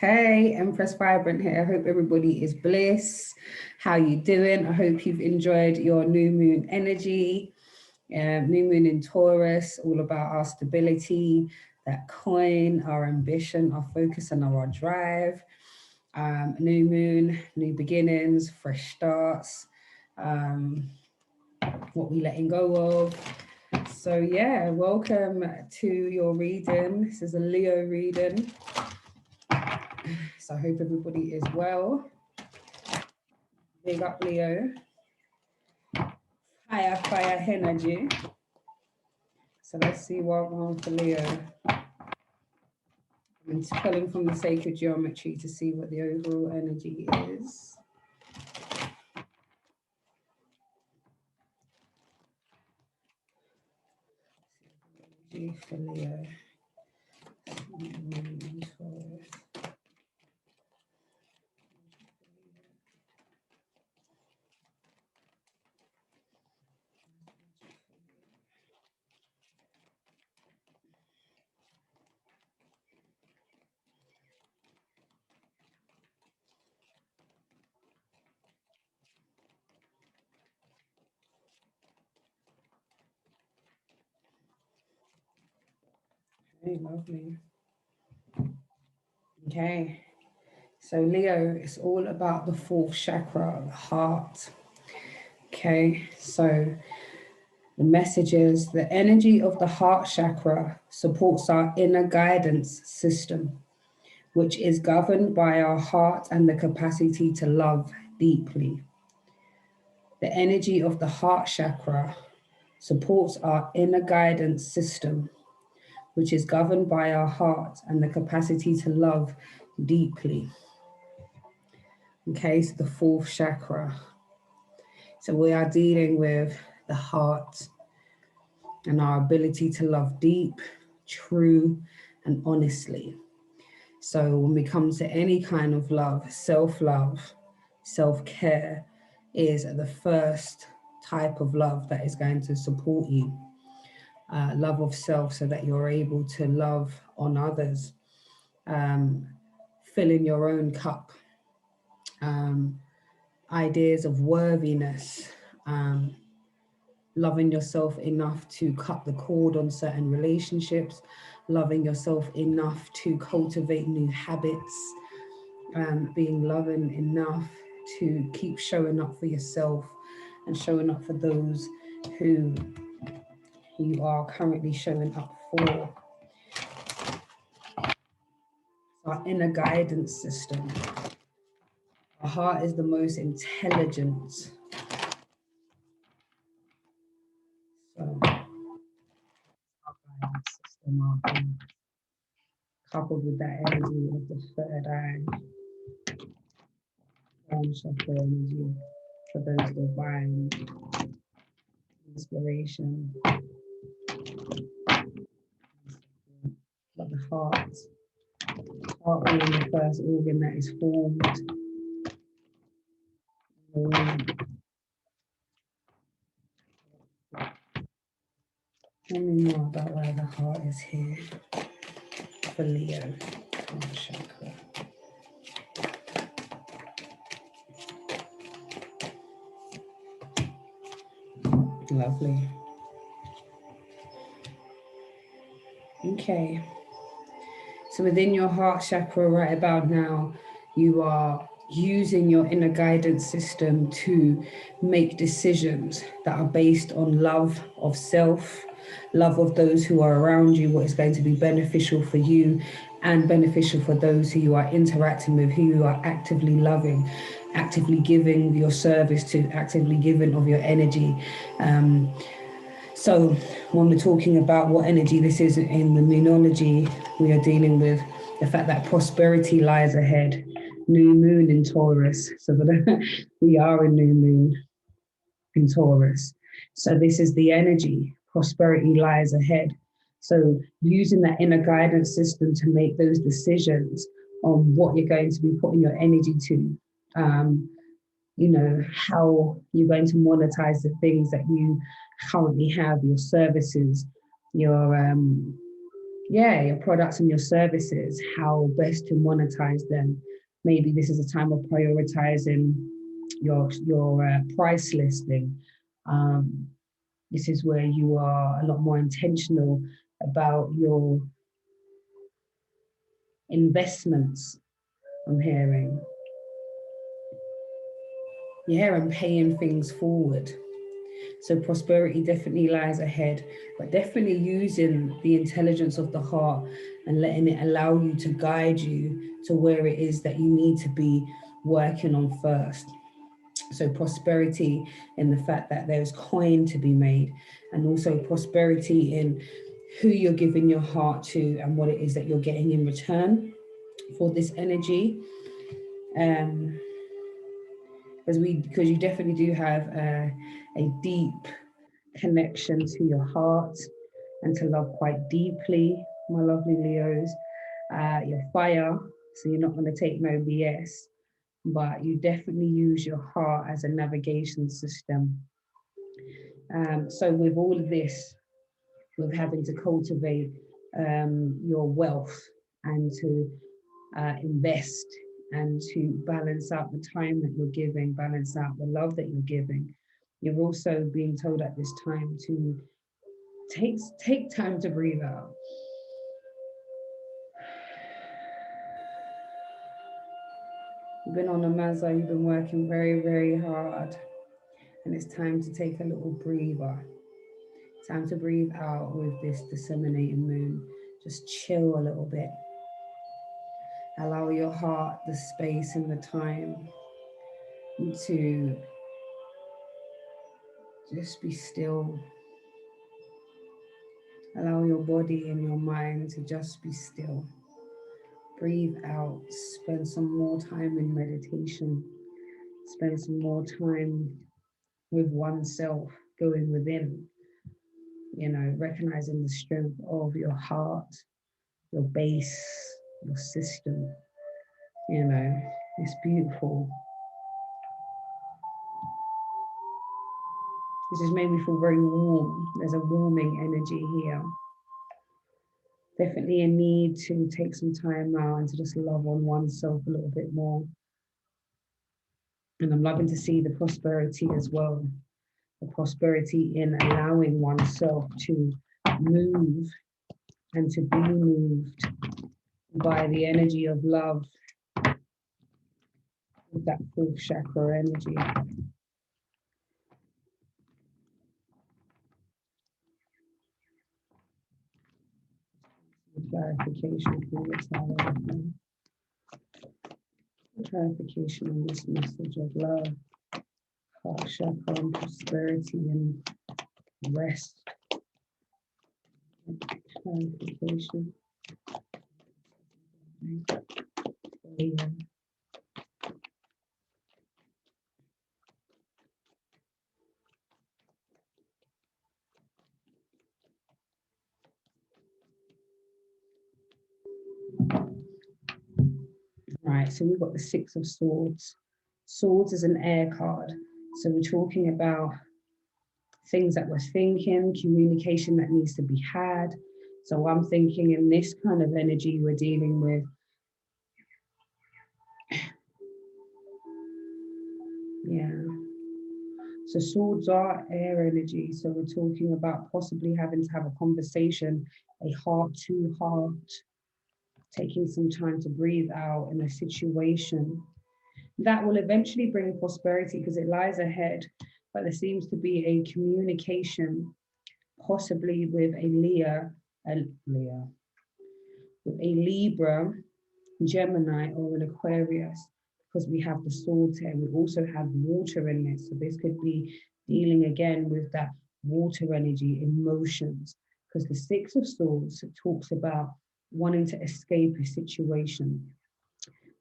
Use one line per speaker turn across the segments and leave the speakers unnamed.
Hey, Empress Vibrant here. I hope everybody is bliss. How you doing? I hope you've enjoyed your new moon energy. New moon in Taurus, all about our stability, that coin, our ambition, our focus, and our drive. New moon, new beginnings, fresh starts. What we letting go of. So yeah, welcome to your reading. This is a Leo reading. So I hope everybody is well. Big up Leo. Fire energy. So let's see what one for Leo. I'm pulling from the sacred geometry to see what the overall energy is. Energy for Leo. Very lovely. Okay. So Leo, it's all about the fourth chakra, the heart. Okay, so the message is the energy of the heart chakra supports our inner guidance system, which is governed by our heart and the capacity to love deeply. The energy of the heart chakra supports our inner guidance system, which is governed by our heart and the capacity to love deeply. Okay, so the fourth chakra. So we are dealing with the heart and our ability to love deep, true, and honestly. So when we come to any kind of love, self-love, self-care is the first type of love that is going to support you. Love of self so that you're able to love on others, fill in your own cup, ideas of worthiness, loving yourself enough to cut the cord on certain relationships, loving yourself enough to cultivate new habits, being loving enough to keep showing up for yourself and showing up for those who you are currently showing up for. Our inner guidance system. Our heart is the most intelligent. So, our guidance system, our heart, coupled with that energy of the third eye, Heart Chakra energy for those divine inspiration. But the heart being the first organ that is formed. Tell me more about why the heart is here for Leo. Heart chakra. Lovely. Okay. So within your heart chakra right about now, you are using your inner guidance system to make decisions that are based on love of self, love of those who are around you, what is going to be beneficial for you and beneficial for those who you are interacting with, who you are actively loving, actively giving your service to, actively giving of your energy. So when we're talking about what energy this is in the Moonology, we are dealing with the fact that prosperity lies ahead. New moon in Taurus. So we are in new moon in Taurus. So this is the energy. Prosperity lies ahead. So using that inner guidance system to make those decisions on what you're going to be putting your energy to. You know, how you're going to monetize the things that you currently have, your services, your your products and your services, how best to monetize them. Maybe this is a time of prioritizing your price listing. This is where you are a lot more intentional about your investments. I'm hearing. Yeah, and paying things forward. So prosperity definitely lies ahead, but definitely using the intelligence of the heart and letting it allow you to guide you to where it is that you need to be working on first. So prosperity in the fact that there's coin to be made, and also prosperity in who you're giving your heart to and what it is that you're getting in return for this energy. Because you definitely do have a deep connection to your heart and to love quite deeply, my lovely Leos. You're fire, so you're not going to take no BS, but you definitely use your heart as a navigation system. So with all of this, with having to cultivate your wealth and to invest and to balance out the time that you're giving, balance out the love that you're giving, you're also being told at this time to take time to breathe out. You've been on a mazza, you've been working very, very hard, and it's time to take a little breather. Time to breathe out with this disseminating moon. Just chill a little bit. Allow your heart the space and the time to just be still. Allow your body and your mind to just be still. Breathe out. Spend some more time in meditation. Spend some more time with oneself, going within, recognizing the strength of your heart, your base, your system. It's beautiful. This has made me feel very warm. There's a warming energy here. Definitely a need to take some time out and to just love on oneself a little bit more. And I'm loving to see the prosperity as well. The prosperity in allowing oneself to move and to be moved by the energy of love, with that fourth chakra energy. Clarification from the tower. Clarification on this message of love, heart chakra, and prosperity and rest. Clarification. Yeah. Right, so we've got the Six of Swords. Swords is an air card. So we're talking about things that we're thinking, communication that needs to be had. So I'm thinking in this kind of energy we're dealing with, yeah. So swords are air energy. So we're talking about possibly having to have a conversation, a heart to heart, taking some time to breathe out in a situation that will eventually bring prosperity because it lies ahead. But there seems to be a communication, possibly with with a Libra, Gemini, or an Aquarius, because we have the swords here. We also have water in this. So this could be dealing again with that water energy, emotions, because the Six of Swords talks about wanting to escape a situation.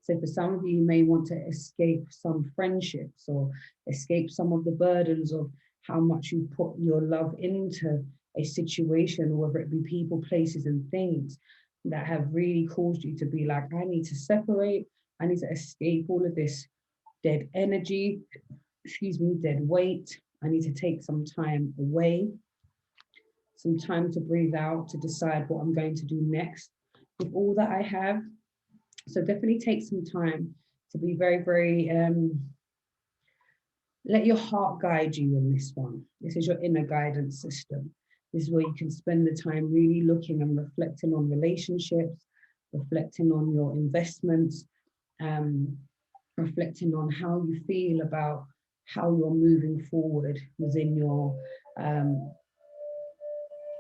So for some of you, you may want to escape some friendships or escape some of the burdens of how much you put your love into a situation, whether it be people, places, and things that have really caused you to be like, I need to separate, I need to escape all of this dead energy, dead weight. I need to take some time away. some time to breathe out, to decide what I'm going to do next with all that I have. So definitely take some time to be very, very, let your heart guide you in this one. This is your inner guidance system. This is where you can spend the time really looking and reflecting on relationships, reflecting on your investments, reflecting on how you feel about how you're moving forward within your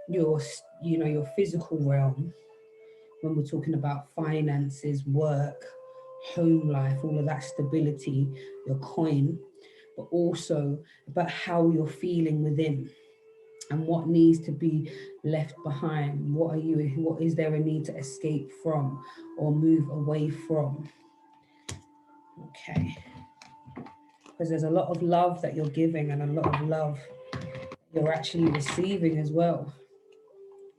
your physical realm. When we're talking about finances, work, home life, all of that stability, your coin, but also about how you're feeling within and what needs to be left behind. What is there a need to escape from or move away from? Okay. Because there's a lot of love that you're giving and a lot of love you're actually receiving as well.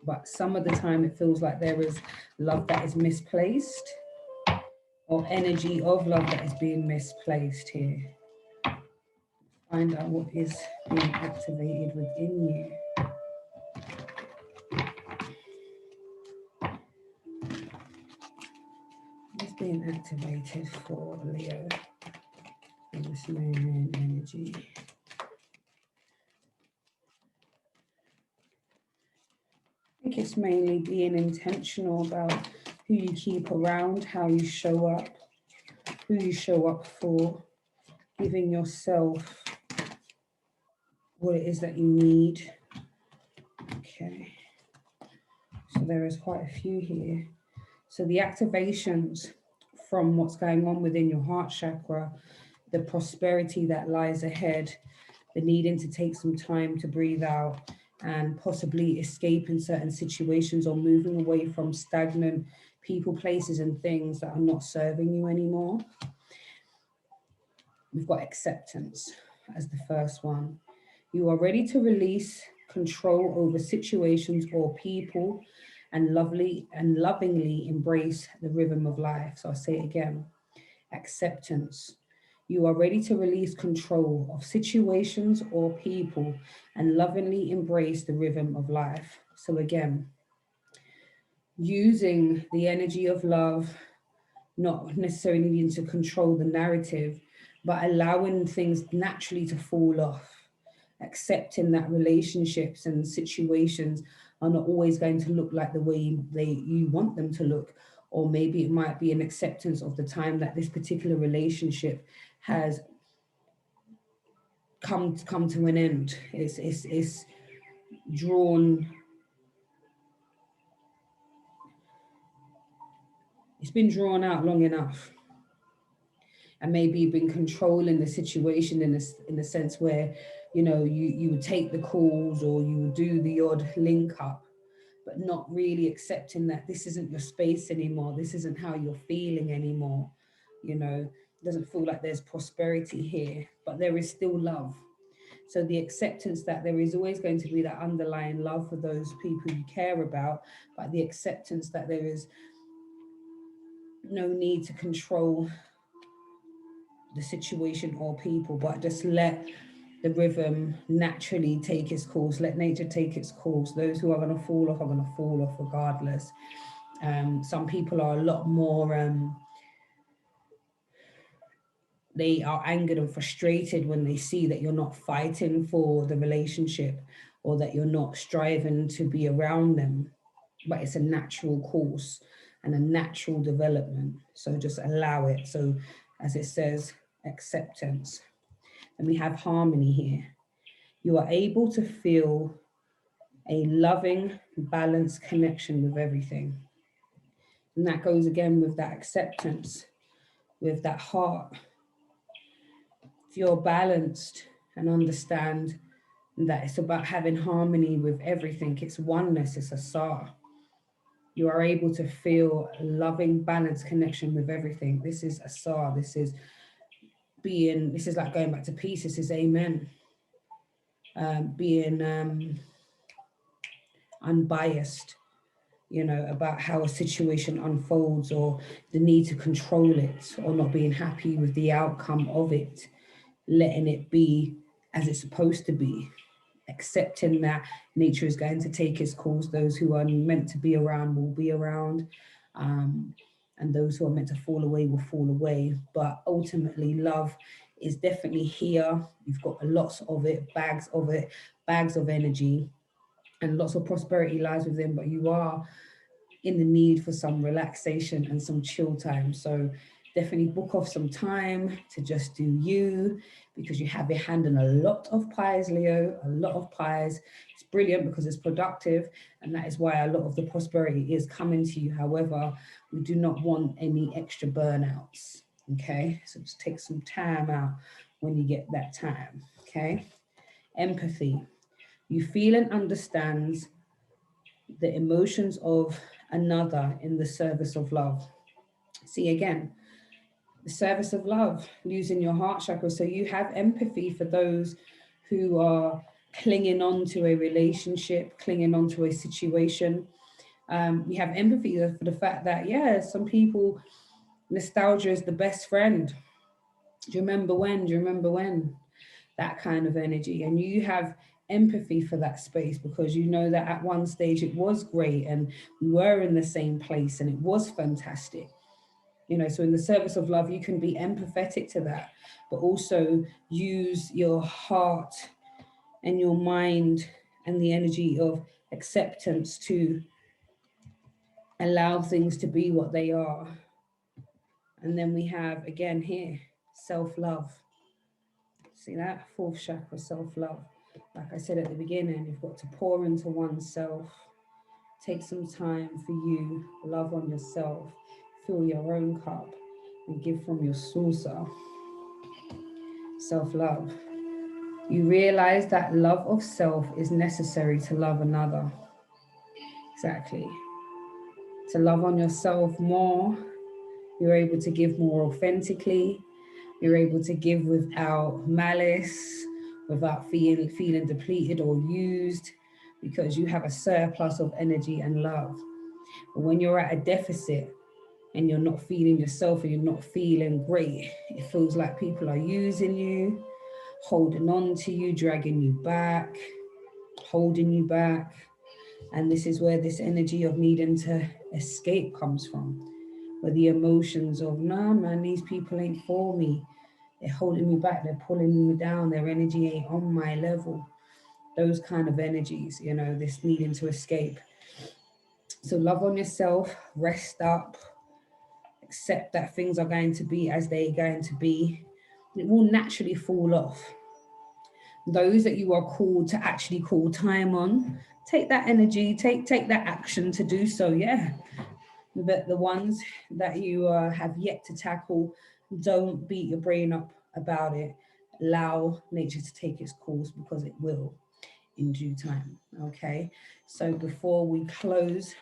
But some of the time it feels like there is love that is misplaced or energy of love that is being misplaced here. Find out what is being activated within you. What's being activated for Leo in this Newmoon energy? I think it's mainly being intentional about who you keep around, how you show up, who you show up for, giving yourself what it is that you need. Okay, so there is quite a few here. So the activations from what's going on within your heart chakra, the prosperity that lies ahead, the needing to take some time to breathe out and possibly escape in certain situations or moving away from stagnant people, places and things that are not serving you anymore. We've got acceptance as the first one. You are ready to release control over situations or people and lovingly embrace the rhythm of life. So I'll say it again. Acceptance. You are ready to release control of situations or people and lovingly embrace the rhythm of life. So again, using the energy of love, not necessarily needing to control the narrative, but allowing things naturally to fall off, accepting that relationships and situations are not always going to look like the way you want them to look. Or maybe it might be an acceptance of the time that this particular relationship has come to an end. It's drawn. It's been drawn out long enough, and maybe you've been controlling the situation in the sense where you would take the calls or you would do the odd link up, but not really accepting that this isn't your space anymore. This isn't how you're feeling anymore. It doesn't feel like there's prosperity here, but there is still love. So the acceptance that there is always going to be that underlying love for those people you care about, but the acceptance that there is no need to control the situation or people, but just let the rhythm naturally take its course. Let nature take its course. Those who are going to fall off are going to fall off regardless. Some people are a lot more, they are angered and frustrated when they see that you're not fighting for the relationship or that you're not striving to be around them. But it's a natural course and a natural development. So just allow it. So as it says, acceptance. And we have harmony here. You are able to feel a loving, balanced connection with everything. And that goes again with that acceptance, with that heart. If you're balanced and understand that it's about having harmony with everything, it's oneness, it's asar. You are able to feel a loving, balanced connection with everything. This is asar. This is like going back to peace. This is amen. Being unbiased, about how a situation unfolds or the need to control it or not being happy with the outcome of it, letting it be as it's supposed to be. accepting that nature is going to take its course. Those who are meant to be around will be around, and those who are meant to fall away will fall away. But ultimately, love is definitely here. You've got lots of it, bags of energy, and lots of prosperity lies within, but you are in the need for some relaxation and some chill time. So definitely book off some time to just do you, because you have your hand in a lot of pies, Leo, a lot of pies. It's brilliant because it's productive, and that is why a lot of the prosperity is coming to you. However, we do not want any extra burnouts, okay? So just take some time out when you get that time, okay? Empathy. You feel and understand the emotions of another in the service of love. See, again, the service of love, using your heart chakra. So you have empathy for those who are clinging on to a relationship, clinging on to a situation. We have empathy for the fact that, yeah, some people, nostalgia is the best friend. Do you remember when? Do you remember when? That kind of energy. And you have empathy for that space because you know that at one stage it was great and we were in the same place and it was fantastic. You know, so in the service of love, you can be empathetic to that, but also use your heart and your mind and the energy of acceptance to allow things to be what they are. And then we have, again, here, self-love. See that? Fourth chakra, self-love. Like I said at the beginning, you've got to pour into oneself. Take some time for you. Love on yourself. Fill your own cup and give from your saucer. Self-love. You realize that love of self is necessary to love another. Exactly. To love on yourself more, you're able to give more authentically. You're able to give without malice, without feeling depleted or used, because you have a surplus of energy and love. But when you're at a deficit and you're not feeling yourself and you're not feeling great, it feels like people are using you, holding on to you, dragging you back, holding you back. And this is where this energy of needing to escape comes from, where the emotions of, nah, man, these people ain't for me. They're holding me back, they're pulling me down, their energy ain't on my level. Those kind of energies, you know, this needing to escape. So love on yourself, rest up, accept that things are going to be as they're going to be. It will naturally fall off. Those that you are called to actually call time on, take that energy, take that action to do so, yeah. But the ones that you have yet to tackle, don't beat your brain up about it. Allow nature to take its course because it will in due time, okay? So before we close,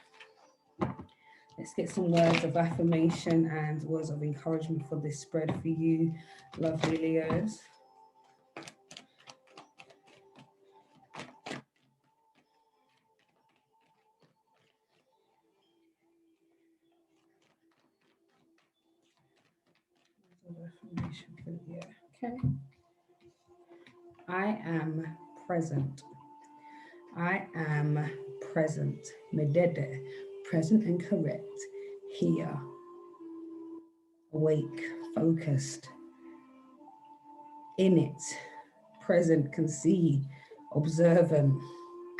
let's get some words of affirmation and words of encouragement for this spread for you, lovely Leos. Okay. I am present. I am present. Medede, present and correct. Here. Awake, focused. In it. Present, can see. Observant,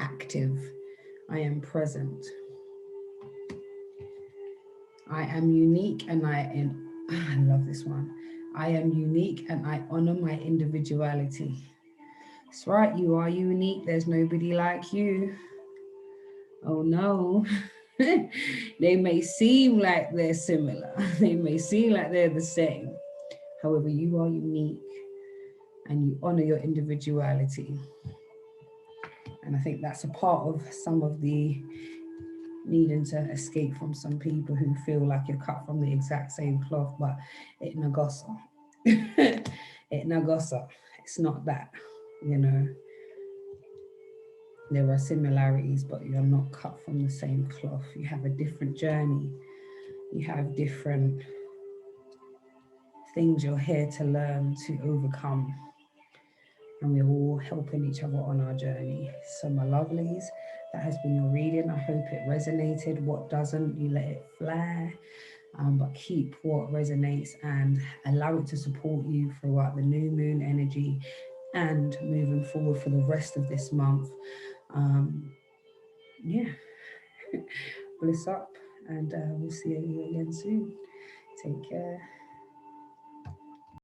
active. I am present. I am unique and I love this one. I am unique and I honor my individuality. That's right, you are unique. There's nobody like you. Oh no. They may seem like they're similar. They may seem like they're the same. However, you are unique and you honor your individuality. And I think that's a part of some of the needing to escape from some people who feel like you're cut from the exact same cloth, but it nagosa. It nagosa. It's not that, you know. There are similarities, but you're not cut from the same cloth. You have a different journey. You have different things you're here to learn, to overcome. and we're all helping each other on our journey. So my lovelies, that has been your reading. I hope it resonated. What doesn't, you let it fly. But keep what resonates and allow it to support you throughout the new moon energy and moving forward for the rest of this month. Um, yeah, bliss up, and we'll see you again soon. Take care.